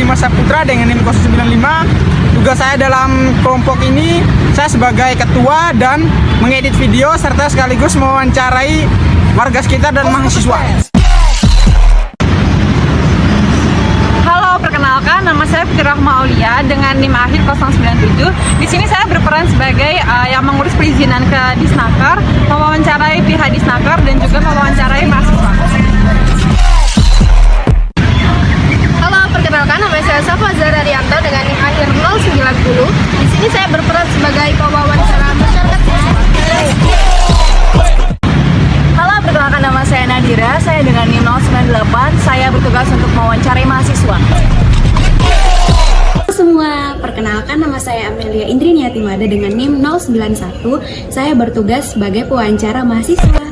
Dimas Saputra dengan NIM 095. Tugas saya dalam kelompok ini, saya sebagai ketua dan mengedit video serta sekaligus mewawancarai warga sekitar dan mahasiswa. Halo, perkenalkan nama saya Fitri Rahma Aulia dengan NIM akhir 097. Di sini saya berperan sebagai yang mengurus perizinan ke Disnaker, mewawancarai pihak Disnaker dan juga mewawancarai mahasiswa. Halo, perkenalkan nama saya Safa Zahra Rianto dengan NIM akhir 090. Di sini saya berperan sebagai pewawancara masyarakat siswa. Halo, perkenalkan nama saya Nadira, saya dengan NIM 098, saya bertugas untuk mewawancarai mahasiswa. Halo semua, perkenalkan nama saya Amelia Indriniatimada dengan NIM 091. Saya bertugas sebagai pewawancara mahasiswa.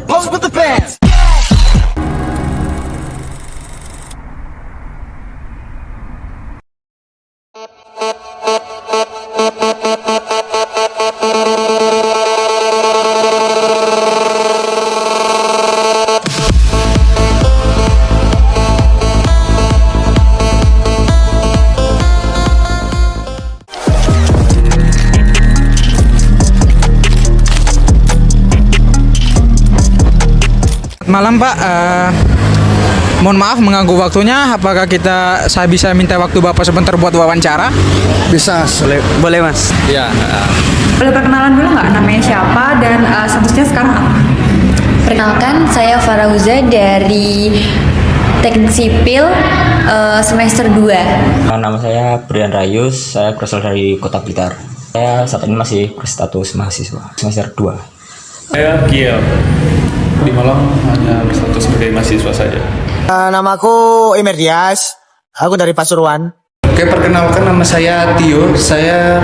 Malam Pak, mohon maaf mengganggu waktunya. Apakah saya bisa minta waktu Bapak sebentar buat wawancara? Bisa, boleh Mas. Ya. Boleh perkenalan dulu nggak namanya siapa dan statusnya sekarang apa? Perkenalkan, saya Farauza dari Teknik Sipil semester 2. Nama saya Brian Rayus, saya berasal dari Kota Blitar. Saya saat ini masih berstatus mahasiswa semester 2. Saya Kiel, di Malang hanya berstatus sebagai mahasiswa saja. Namaku Emer Dias, aku dari Pasuruan. Oke, perkenalkan nama saya Tio. Saya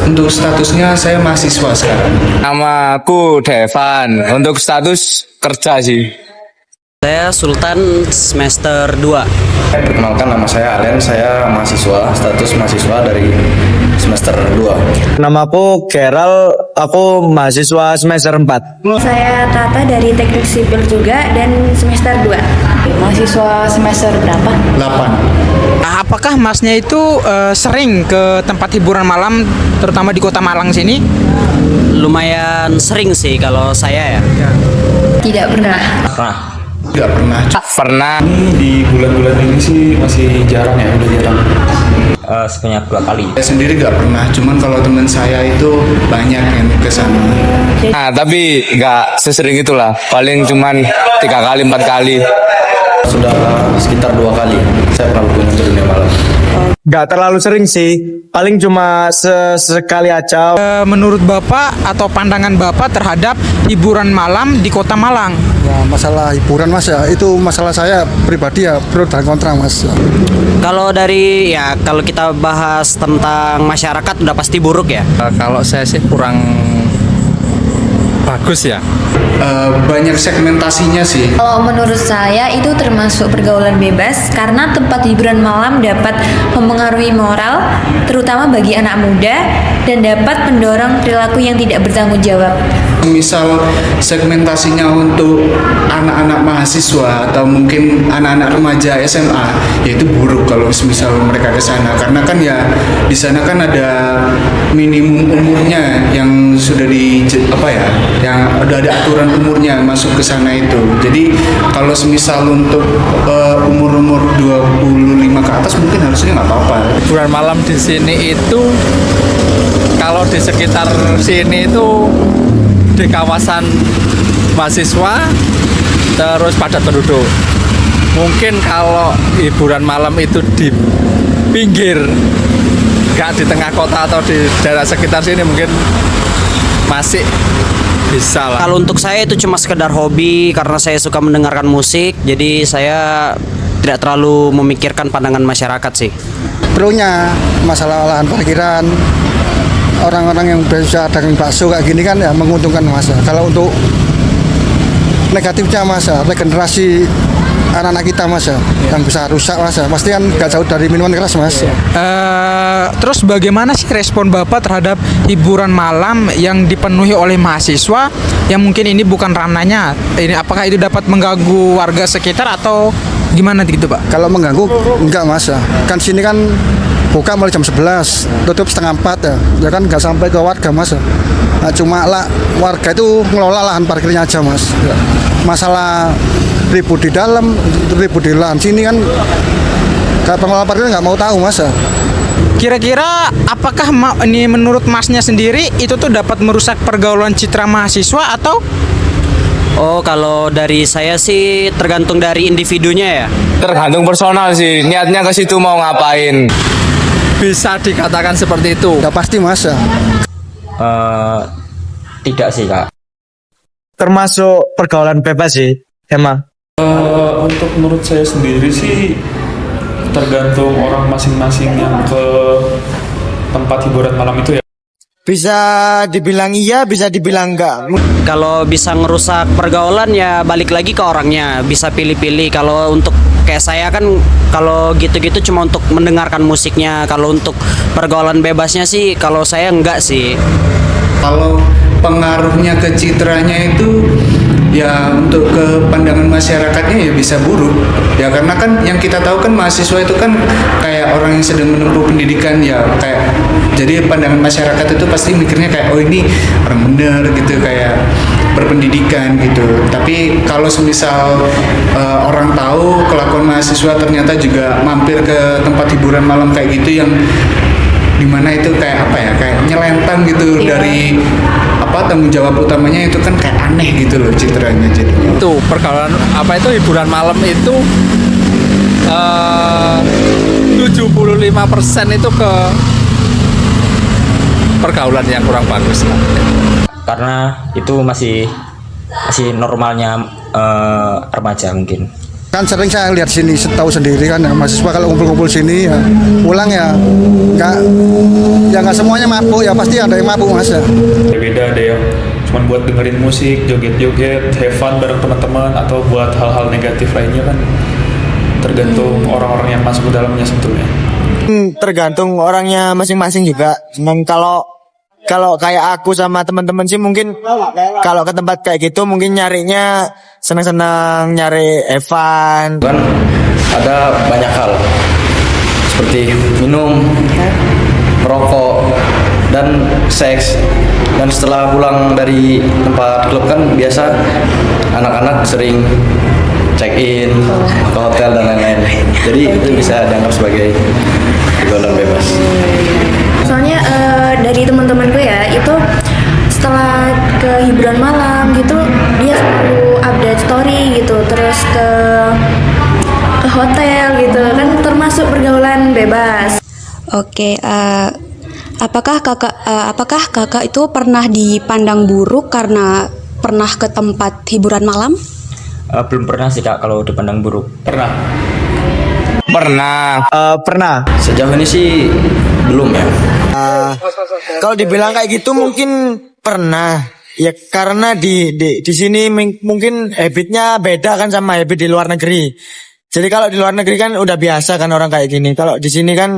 untuk statusnya saya mahasiswa sekarang. Nama aku Devan, untuk status kerja sih. Saya Sultan semester 2. Perkenalkan nama saya Alen, saya mahasiswa, status mahasiswa dari semester 2. Namaku Geral, aku mahasiswa semester 4. Saya Tata dari Teknik Sipil juga dan semester 2. Mahasiswa semester berapa? 8. Apakah Masnya itu sering ke tempat hiburan malam, terutama di Kota Malang sini? Lumayan sering sih kalau saya ya. Tidak pernah. Nggak pernah. Pernah. Di bulan-bulan ini sih masih jarang ya, udah jarang. Sebanyak 2 kali. Saya sendiri nggak pernah, cuman kalau teman saya itu banyak yang ke sana. Nah, tapi nggak sesering itulah. Paling cuman 3 kali, 4 kali. Sudah sekitar 2 kali saya pernah berkunjung ke dunia malam. Nggak terlalu sering sih. Paling cuma sekali aja. Menurut Bapak atau pandangan Bapak terhadap hiburan malam di Kota Malang? Ya, masalah hiburan Mas ya, itu masalah saya pribadi ya, pro dan kontra Mas. Kalau kalau kita bahas tentang masyarakat udah pasti buruk ya. Kalau saya sih kurang bagus ya. Banyak segmentasinya sih. Kalau menurut saya itu termasuk pergaulan bebas karena tempat hiburan malam dapat mempengaruhi moral, terutama bagi anak muda, dan dapat mendorong perilaku yang tidak bertanggung jawab. Misal segmentasinya untuk anak-anak mahasiswa atau mungkin anak-anak remaja SMA, yaitu buruk kalau misal mereka ke sana, karena kan ya di sana kan ada minimum umurnya yang sudah yang udah ada aturan umurnya masuk ke sana itu. Jadi kalau semisal untuk umur 25 ke atas mungkin harusnya nggak apa-apa. Hiburan malam di sini itu, kalau di sekitar sini itu di kawasan mahasiswa terus padat penduduk. Mungkin kalau hiburan malam itu di pinggir, nggak di tengah kota atau di daerah sekitar sini, mungkin masih bisa lah. Kalau untuk saya itu cuma sekedar hobi karena saya suka mendengarkan musik, jadi saya tidak terlalu memikirkan pandangan masyarakat sih. Perlunya masalah lahan parkiran, orang-orang yang bisa dagang bakso kayak gini kan ya menguntungkan Mas. Kalau untuk negatifnya Mas, regenerasi anak-anak kita Mas yang bisa rusak Mas, pasti kan gak jauh dari minuman keras Mas. Terus bagaimana sih respon Bapak terhadap hiburan malam yang dipenuhi oleh mahasiswa yang mungkin ini bukan ranahnya? Ini apakah itu dapat mengganggu warga sekitar atau Gimana gitu Pak? Kalau mengganggu enggak mas ya. Kan sini kan buka mulai jam 11, tutup setengah 4 ya. Ya kan nggak sampai ke warga mas ya. Nah, cuma lah warga itu ngelola lahan parkirnya aja mas. Ya. Masalah ribut di dalam, ribut di lahan sini kan kayak pengelola parkir nggak mau tahu mas ya. Kira-kira apakah ini menurut masnya sendiri itu tuh dapat merusak pergaulan citra mahasiswa atau? Oh, kalau dari saya sih tergantung dari individunya ya. Tergantung personal sih, niatnya ke situ mau ngapain. Bisa dikatakan seperti itu. Ya pasti mas ya. Tidak sih Kak. Termasuk pergaulan bebas sih, emang. Untuk menurut saya sendiri sih tergantung orang masing-masing yang ke tempat hiburan malam itu ya. Bisa dibilang iya, bisa dibilang enggak. Kalau bisa ngerusak pergaulan ya balik lagi ke orangnya, bisa pilih-pilih. Kalau untuk kayak saya kan kalau gitu-gitu cuma untuk mendengarkan musiknya. Kalau untuk pergaulan bebasnya sih kalau saya enggak sih. Kalau pengaruhnya ke citranya itu ya untuk ke pandangan masyarakatnya ya bisa buruk ya, karena kan yang kita tahu kan mahasiswa itu kan kayak orang yang sedang menempuh pendidikan ya, kayak jadi pandangan masyarakat itu pasti mikirnya kayak oh ini orang bener gitu, kayak berpendidikan gitu. Tapi kalau semisal orang tahu kelakuan mahasiswa ternyata juga mampir ke tempat hiburan malam kayak gitu yang dimana itu kayak apa ya, kayak nyelentang gitu dari apa tanggung jawab utamanya itu kan kayak aneh gitu loh citranya. Jadi itu pergaulan apa itu hiburan malam itu 75% itu ke pergaulan yang kurang bagus lah. Karena itu masih normalnya remaja mungkin. Kan sering saya lihat sini, tahu sendiri kan ya, mahasiswa kalau ngumpul-ngumpul sini ya pulang ya nggak semuanya mabuk ya, pasti ada yang mabuk mas ya. Beda, ada yang cuma buat dengerin musik, joget-joget, have fun bareng teman-teman, atau buat hal-hal negatif lainnya kan tergantung orang-orang yang masuk ke dalamnya sebetulnya. Tergantung orangnya masing-masing juga. Cuman kalau kayak aku sama teman-teman sih mungkin kalau ke tempat kayak gitu mungkin nyarinya senang-senang, nyari Evan. Kan ada banyak hal seperti minum, merokok, dan seks. Dan setelah pulang dari tempat klub kan biasa anak-anak sering check in ke hotel dan lain-lain. Jadi itu bisa dianggap sebagai pergaulan bebas. Soalnya dari teman-temanku ya itu setelah ke hiburan malam gitu dia selalu update story gitu, terus ke hotel gitu kan, termasuk pergaulan bebas. Oke, apakah kakak itu pernah dipandang buruk karena pernah ke tempat hiburan malam? Belum pernah sih Kak kalau dipandang buruk. Pernah. Pernah. Sejauh ini sih belum ya. Kalau dibilang kayak gitu mungkin pernah. Ya karena di sini mungkin habitnya beda kan sama habit di luar negeri. Jadi kalau di luar negeri kan udah biasa kan orang kayak gini. Kalau di sini kan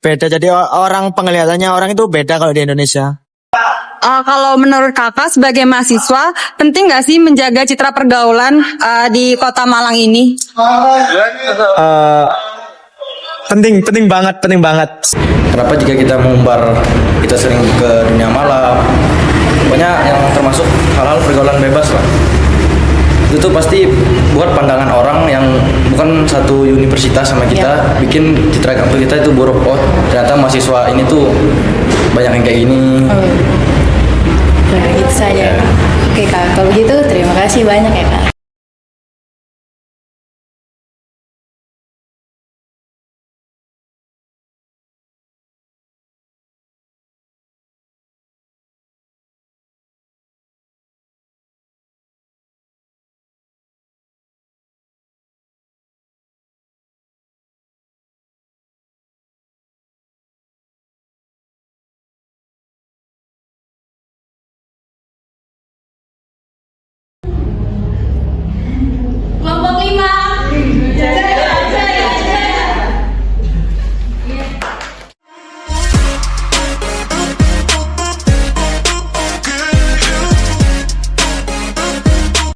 beda. Jadi orang penglihatannya orang itu beda kalau di Indonesia. Kalau menurut kakak sebagai mahasiswa, penting nggak sih menjaga citra pergaulan di kota Malang ini? Penting banget. Kenapa jika kita mengumbar kita sering ke dunia malam, pokoknya yang termasuk hal-hal pergaulan bebas lah. Itu tuh pasti buat pandangan orang yang bukan satu universitas sama kita, bikin citra kampus kita itu buruk. Oh ternyata mahasiswa ini tuh banyak yang kayak gini. Gitu saja. Oke Kak, kalau gitu terima kasih banyak ya Kak.